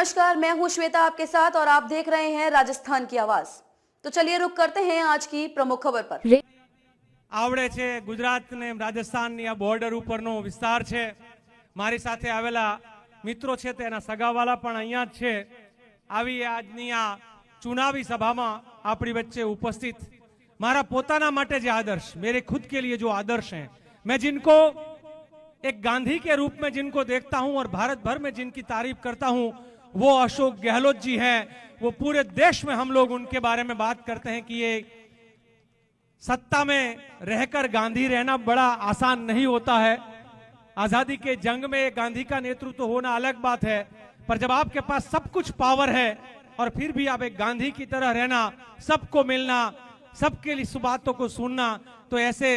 नमस्कार, मैं हूं श्वेता आपके साथ और आप देख रहे हैं राजस्थान की आवाज। तो चलिए रुक करते हैं आज की प्रमुख खबर पर। आवड़े छे गुजरात ने राजस्थान ની આ બોર્ડર ઉપરનો વિસ્તાર છે। મારી સાથે આવેલા મિત્રો છે તેના સગાવાલા પણ અહીંયા જ છે। આવી આજની આ ચુનાવી સભામાં આપણી વચ્ચે ઉપસ્થિત મારા પોતાના માટે જે આદર્શ, मेरे खुद के लिए जो आदर्श हैं, मैं जिनको एक गांधी के रूप में जिनको देखता हूं और भारत भर में जिनकी तारीफ करता हूं, वो अशोक गहलोत जी हैं। वो पूरे देश में हम लोग उनके बारे में बात करते हैं कि ये सत्ता में रहकर गांधी रहना बड़ा आसान नहीं होता है। आजादी के जंग में गांधी का नेतृत्व होना अलग बात है, पर जब आपके पास सब कुछ पावर है और फिर भी आप एक गांधी की तरह रहना, सबको मिलना, सबके लिए बातों को सुनना, तो ऐसे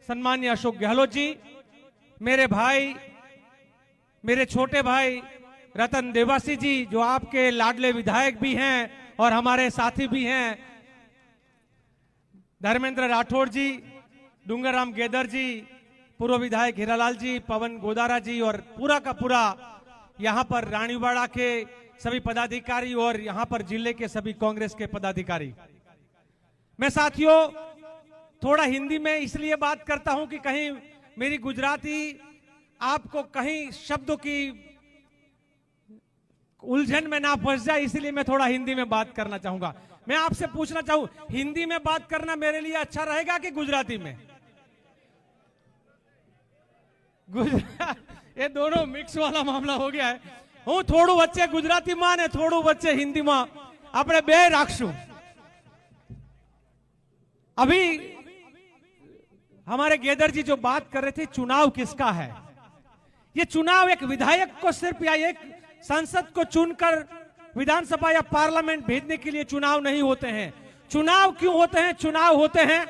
सम्मान्य अशोक गहलोत जी, मेरे भाई, मेरे छोटे भाई रतन देवासी जी, जो आपके लाडले विधायक भी हैं और हमारे साथी भी हैं, धर्मेंद्र राठौड़ जी, डूंगरराम गेदर जी, पूर्व विधायक हीरालाल जी, पवन गोदारा जी और पूरा का पूरा यहाँ पर रानीवाड़ा के सभी पदाधिकारी और यहाँ पर जिले के सभी कांग्रेस के पदाधिकारी। मैं साथियों थोड़ा हिंदी में इसलिए बात करता हूं कि कहीं मेरी गुजराती आपको कहीं शब्दों की उलझन में ना फंस जाए, इसलिए मैं थोड़ा हिंदी में बात करना चाहूंगा। मैं आपसे पूछना चाहूं, हिंदी में बात करना मेरे लिए अच्छा रहेगा कि गुजराती में? ये दोनों मिक्स वाला मामला हो गया है। हूँ थोड़ू वच्चे गुजराती में ने थोड़ू वच्चे हिंदी में अपने बे राखशु। अभी हमारे गेदर जी जो बात कर रहे थे, चुनाव किसका है? ये चुनाव एक विधायक को सिर्फ या एक संसद को चुनकर विधानसभा या पार्लियामेंट भेजने के लिए चुनाव नहीं होते हैं। चुनाव क्यों होते हैं? चुनाव होते हैं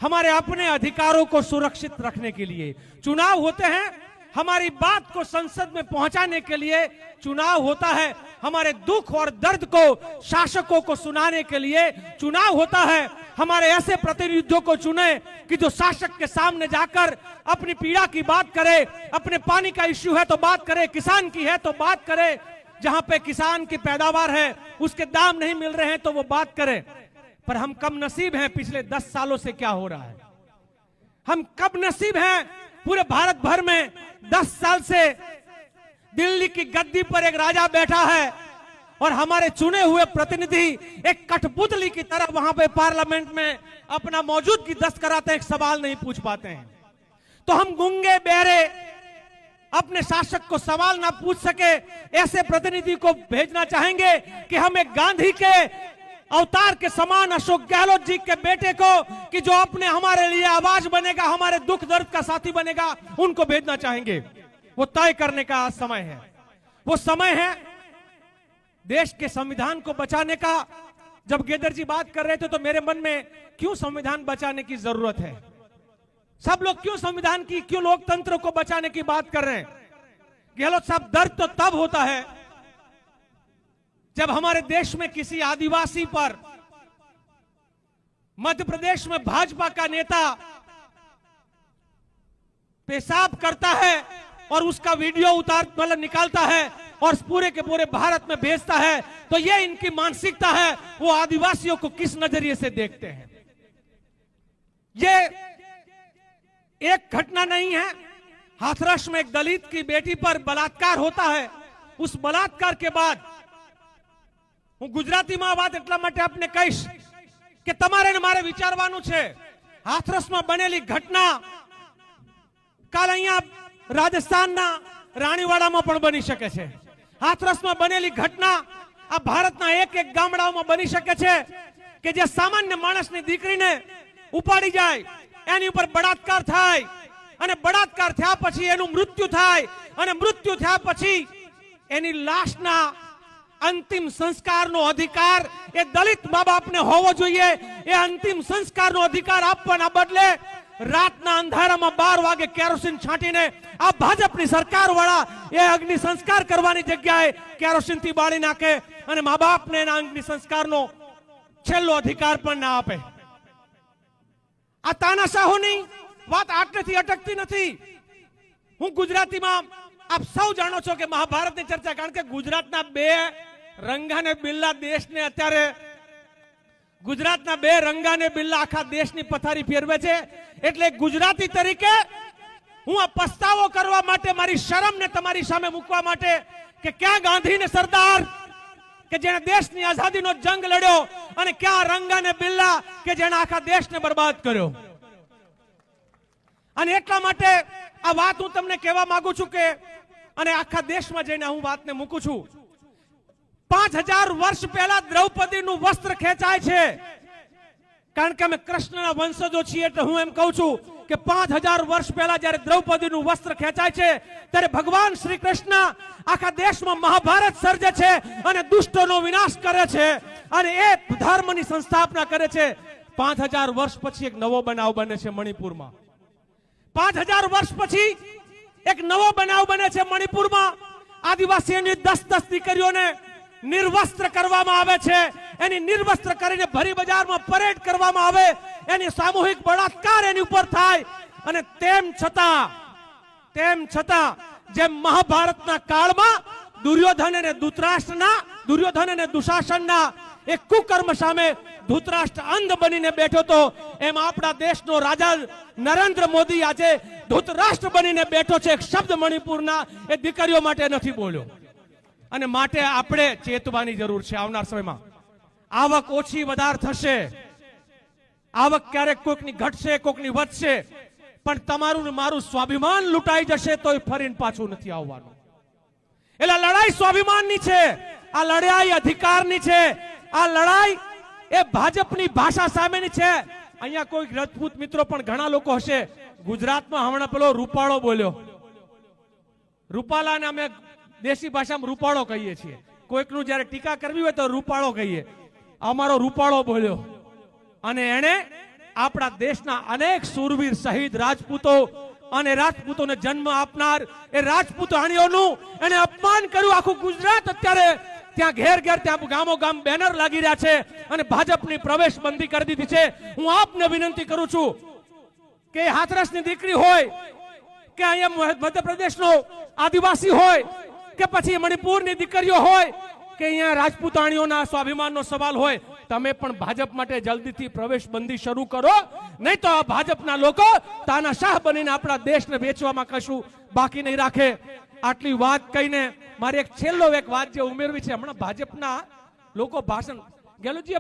हमारे अपने अधिकारों को सुरक्षित रखने के लिए। चुनाव होते हैं हमारी बात को संसद में पहुंचाने के लिए। चुनाव होता है हमारे दुख और दर्द को शासकों को सुनाने के लिए। चुनाव होता है हमारे ऐसे प्रतिनिधियों को चुने कि जो शासक के सामने जाकर अपनी पीड़ा की बात करे, अपने पानी का इश्यू है तो बात करे, किसान की है तो बात करे, जहां पे किसान की पैदावार है उसके दाम नहीं मिल रहे हैं तो वो बात करे। पर हम कम नसीब हैं, पिछले 10 सालों से क्या हो रहा है? हम कब नसीब हैं? पूरे भारत भर में 10 साल से दिल्ली की गद्दी पर एक राजा बैठा है और हमारे चुने हुए प्रतिनिधि एक कठपुतली की तरह वहां पे पार्लियामेंट में अपना मौजूदगी दस्त कराते हैं, एक सवाल नहीं पूछ पाते हैं। तो हम गूंगे बहरे अपने शासक को सवाल ना पूछ सके ऐसे प्रतिनिधि को भेजना चाहेंगे कि हम एक गांधी के अवतार के समान अशोक गहलोत जी के बेटे को, कि जो अपने हमारे लिए आवाज बनेगा, हमारे दुख दर्द का साथी बनेगा, उनको भेजना चाहेंगे। वो तय करने का आज समय है। वो समय है देश के संविधान को बचाने का। जब गेदर जी बात कर रहे थे तो मेरे मन में क्यों संविधान बचाने की जरूरत है? सब लोग क्यों संविधान की, क्यों लोकतंत्र को बचाने की बात कर रहे हैं? गहलोत साहब, दर्द तो तब होता है जब हमारे देश में किसी आदिवासी पर मध्य प्रदेश में भाजपा का नेता पेशाब करता है और उसका वीडियो मतलब निकालता है और पूरे के पूरे भारत में भेजता है। तो ये इनकी मानसिकता है, वो आदिवासियों को किस नजरिए से देखते हैं। ये एक घटना नहीं है। हाथरस में एक दलित की बेटी पर बलात्कार होता है। उस बलात्कार के बाद હું ગુજરાતીમાં વાત એટલા માટે આપને કહીશ કે તમારે ને મારે વિચારવાનું છે। હાથરસમાં બનેલી ઘટના કાલ અહીંયા રાજસ્થાનના રાણીવાડામાં પણ બની શકે છે। હાથરસમાં બનેલી ઘટના આ ભારતના એક એક ગામડાઓમાં બની શકે છે કે જે સામાન્ય માણસની દીકરીને ઉપાડી જાય, એની ઉપર બળાત્કાર થાય અને બળાત્કાર થયા પછી એનું મૃત્યુ થાય અને મૃત્યુ થયા પછી એની લાશના अंतिम संस्कार नो अधिकार ए दलित माँ बाप ने होवो जोईए। ए अंतिम संस्कार नो अधिकार आपवाना बदले रातना अंधारा में 12 वागे केरोसिन छांटीने आ भाजपनी सरकार वाला ए अग्नि संस्कार करवानी जग्याए केरोसिन थी बाળી नाखे अने माँ बाप ने एना अग्नि संस्कार नो छेल्लो अधिकार पण ना आपे। आ तानाशाहोनी वात आटलेथी अटकती नथी। हूँ गुजराती में આપ સૌ જાણો છો કે મહાભારતની ચર્ચા, કારણ કે ગુજરાતના બે રંગા ને બિલ્લા દેશને અત્યારે ગુજરાતના બે રંગા ને બિલ્લા આખા દેશની પથારી ફેરવે છે. એટલે ગુજરાતી તરીકે હું આ પસ્તાવો કરવા માટે, મારી શરમને તમારી સામે મૂકવા માટે કે ક્યાં ગાંધી ને સરદાર કે જેણે દેશની આઝાદીનો જંગ લડ્યો અને ક્યાં રંગા ને બિલ્લા કે જેણે આખા દેશને બરબાદ કર્યો. અને એટલા માટે આ વાત હું તમને કહેવા માંગુ છું કે અને આખા દેશમાં જઈને હું વાતને મૂકું છું. 5000 વર્ષ પહેલા દ્રૌપદીનું વસ્ત્ર ખેંચાય છે, કારણ કે અમે કૃષ્ણના વંશજો છીએ. એટલે હું એમ કહું છું કે 5000 વર્ષ પહેલા જ્યારે દ્રૌપદીનું વસ્ત્ર ખેંચાય છે ત્યારે ભગવાન શ્રી કૃષ્ણ આખા દેશમાં મહાભારત સર્જે છે અને દુષ્ટોનો વિનાશ કરે છે અને એ ધર્મની સંસ્થાપના કરે છે. 5000 વર્ષ પછી એક નવો બનાવ બને છે મણિપુરમાં. 5000 વર્ષ પછી એક નવો બનાવ બને છે મણિપુરમાં. આદિવાસીઓની 10 દીકરીઓને નિર્વસ્ત્ર કરવામાં આવે છે. એની નિર્વસ્ત્ર કરીને ભરી બજારમાં પરેડ કરવામાં આવે, એની સામૂહિક બળાત્કાર એની ઉપર થાય. અને તેમ છતાં જેમ મહાભારતના કાળમાં દુર્યોધન અને દુશાસનના એક કુકર્મ સામે ધૃતરાષ્ટ્ર અંધ બનીને બેઠો તો, એમ આપણા દેશનો રાજા નરેન્દ્ર મોદી આજે ધૃતરાષ્ટ્ર બનીને બેઠો છે. એક શબ્દ મણિપુરના એ દીકરીઓ માટે નથી બોલ્યો. અને માટે આપણે ચેતવાની જરૂર છે. આવનાર સમયમાં આવક ઓછી વધાર થશે, આવક ક્યારેક કોઈકની ઘટશે, કોઈકની વધશે, પણ તમારું ને મારું સ્વાભિમાન લૂંટાઈ જશે તોય ફરીને પાછું નથી આવવાનું. એટલે લડાઈ સ્વાભિમાનની છે, આ લડાઈ અધિકારની છે, આ લડાઈ એ ભાજપની ભાષા સામેની છે. અહીંયા કોઈ રાજપૂત મિત્રો પણ ઘણા લોકો હશે. ગુજરાતમાં હમણાં પેલો રૂપાળો બોલ્યો, રૂપાલાને અમે દેશી ભાષામાં રૂપાળો કહીએ છીએ. કોઈકનું જ્યારે ટીકા કરવી હોય તો રૂપાળો કહીએ. અમારો રૂપાળો બોલ્યો અને એણે આપણા દેશના અનેક સુરવીર શહીદ રાજપૂતો અને રાજપૂતોને જન્મ આપનાર એ રાજપૂતાણીઓનું એને અપમાન કર્યું. આખું ગુજરાત અત્યારે ત્યાં ઘેર ઘેર, ત્યાં ગામો ગામ બેનર લાગી રહ્યા છે અને ભાજપની પ્રવેશ બંધી કરી દીધી છે. હું આપને વિનંતી કરું છું કે હાથરસની દીકરી હોય કે અહીંયા મધ્યપ્રદેશનો આદિવાસી હોય કે પછી મણિપુરની દીકરીઓ હોય કે અહીંયા રાજપૂતાણીઓના સ્વાભિમાનનો સવાલ હોય, તમે પણ ભાજપ માટે જલ્દીથી પ્રવેશ બંધી શરૂ કરો, નહીં તો ભાજપના લોકો તાનાશાહ બનીને આપણા દેશને વેચવામાં કશું બાકી નહીં રાખે. આટલી વાત કહીને મારી એક છેલ્લો વાત જે ઉમેરવી છે. હમણાં ભાજપના લોકો ભાષણ, ગેહलोतजी,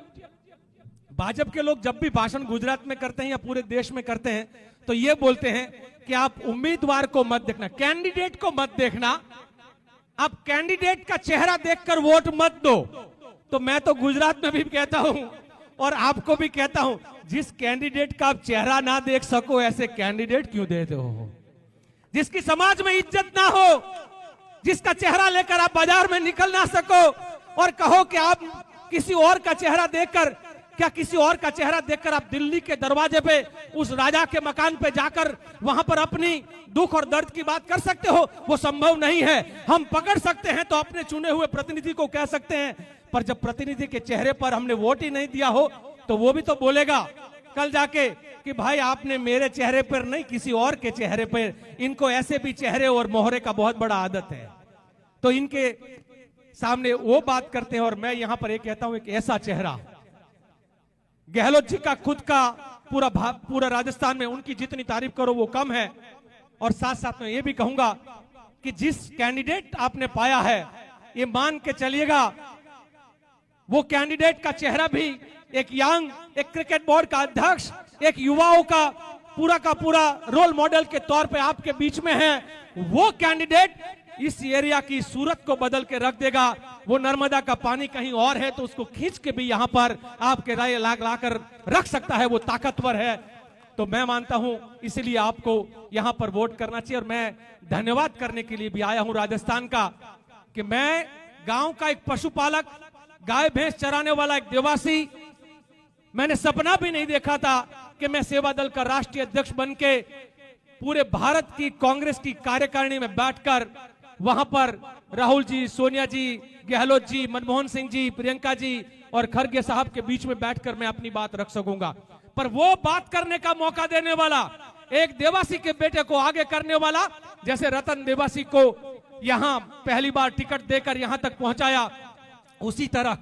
भाजप के लोग जब भी भाषण गुजरात में करते हैं या पूरे देश में करते हैं तो ये बोलते हैं कि आप उम्मीदवार को मत देखना, कैंडिडेट को मत देखना, आप कैंडिडेट का चेहरा देखकर वोट मत दो. तो मैं तो गुजरात में भी कहता हूं और आपको भी कहता हूं, जिस कैंडिडेट का आप चेहरा ना देख सको ऐसे कैंडिडेट क्यों देते हो? जिसकी समाज में इज्जत ना हो, जिसका चेहरा लेकर आप बाजार में निकल ना सको और कहो कि आप किसी और का चेहरा देखकर, क्या किसी और का चेहरा देखकर आप दिल्ली के दरवाजे पे उस राजा के मकान पे जाकर वहां पर अपनी दुख और दर्द की बात कर सकते हो? वो संभव नहीं है. हम पकड़ सकते हैं तो अपने चुने हुए प्रतिनिधि को कह सकते हैं, पर जब प्रतिनिधि के चेहरे पर हमने वोट ही नहीं दिया हो तो वो भी तो बोलेगा कल जाके कि भाई आपने मेरे चेहरे पर नहीं किसी और के चेहरे पर. इनको ऐसे भी चेहरे और मोहरे का बहुत बड़ा आदत है, तो इनके सामने वो बात करते हैं. और मैं यहां पर एक कहता हूं, एक ऐसा चेहरा गहलोत जी का खुद का पूरा राजस्थान में उनकी जितनी तारीफ करो वो कम है. और साथ साथ में ये भी कहूंगा कि जिस कैंडिडेट आपने पाया है, ये मान के चलिएगा वो कैंडिडेट का चेहरा भी एक यंग, एक क्रिकेट बोर्ड का अध्यक्ष, एक युवाओं का पूरा रोल मॉडल के तौर पे आपके बीच में है. वो कैंडिडेट इस एरिया की सूरत को बदल के रख देगा. वो नर्मदा का पानी कहीं और है तो उसको खींच के भी यहां पर आपके राय लाकर रख सकता है. वो ताकतवर है. तो मैं मानता हूं इसलिए आपको यहां पर वोट करना चाहिए. और मैं धन्यवाद करने के लिए भी आया हूं राजस्थान का कि मैं गांव का एक पशुपालक, गाय भैंस चराने वाला एक देवासी, मैंने सपना भी नहीं देखा था कि मैं सेवा दल का राष्ट्रीय अध्यक्ष बनके पूरे भारत की कांग्रेस की कार्यकारिणी में बैठकर वहां पर राहुल जी, सोनिया जी, गहलोत जी, मनमोहन सिंह जी, प्रियंका जी और खड़गे साहब के बीच में बैठकर मैं अपनी बात रख सकूंगा. पर वो बात करने का मौका देने वाला, एक देवासी के बेटे को आगे करने वाला, जैसे रतन देवासी को यहां पहली बार टिकट देकर यहां तक पहुंचाया, उसी तरह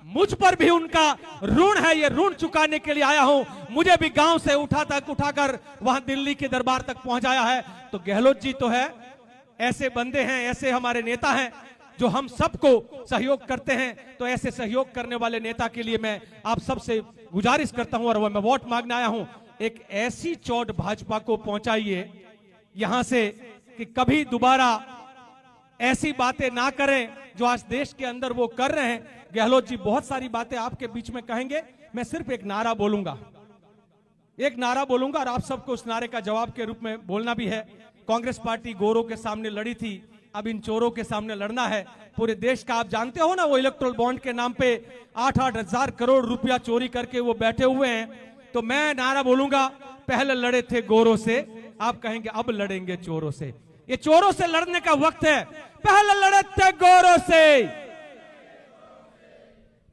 मुझ पर भी उनका ऋण है। ये ऋण चुकाने के लिए आया हूं। मुझे भी गांव से उठाकर वहां दिल्ली के दरबार तक पहुंचाया है। तो गहलोत जी तो है, ऐसे बंदे हैं, ऐसे हमारे नेता हैं जो हम सबको सहयोग करते हैं। तो ऐसे सहयोग करने वाले नेता के लिए मैं आप सबसे गुजारिश करता हूं, और वह मैं वोट मांगने आया हूं, एक ऐसी चोट भाजपा को पहुंचाइए यहां से कि कभी दोबारा ऐसी बातें ना करें जो आज देश के अंदर वो कर रहे हैं। गहलोत जी बहुत सारी बातें आपके बीच में कहेंगे, मैं सिर्फ एक नारा बोलूंगा और आप सबको उस नारे का जवाब के रूप में बोलना भी है। कांग्रेस पार्टी गोरों के सामने लड़ी थी, अब इन चोरों के सामने लड़ना है। पूरे देश का आप जानते हो ना, वो इलेक्ट्रोल बॉन्ड के नाम पे 8-8 हजार करोड़ रुपया चोरी करके वो बैठे हुए हैं। तो मैं नारा बोलूंगा, पहले लड़े थे गोरों से, आप कहेंगे अब लड़ेंगे चोरों से। ये चोरों से लड़ने का वक्त है, पहले लड़े थे गोरों से।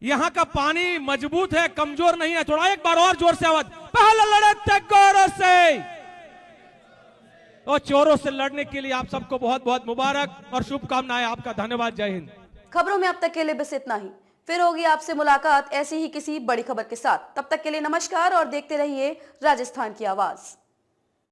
यहां का पानी मजबूत है, कमजोर नहीं है। थोड़ा एक बार और जोर से आवाज, पहले लड़े थे गोरों से। और चोरों से लड़ने के लिए आप सबको बहुत बहुत मुबारक और शुभकामनाएं। आपका धन्यवाद। जय हिंद। खबरों में अब तक के लिए बस इतना ही। फिर होगी आपसे मुलाकात ऐसी ही किसी बड़ी खबर के साथ। तब तक के लिए नमस्कार और देखते रहिए राजस्थान की आवाज।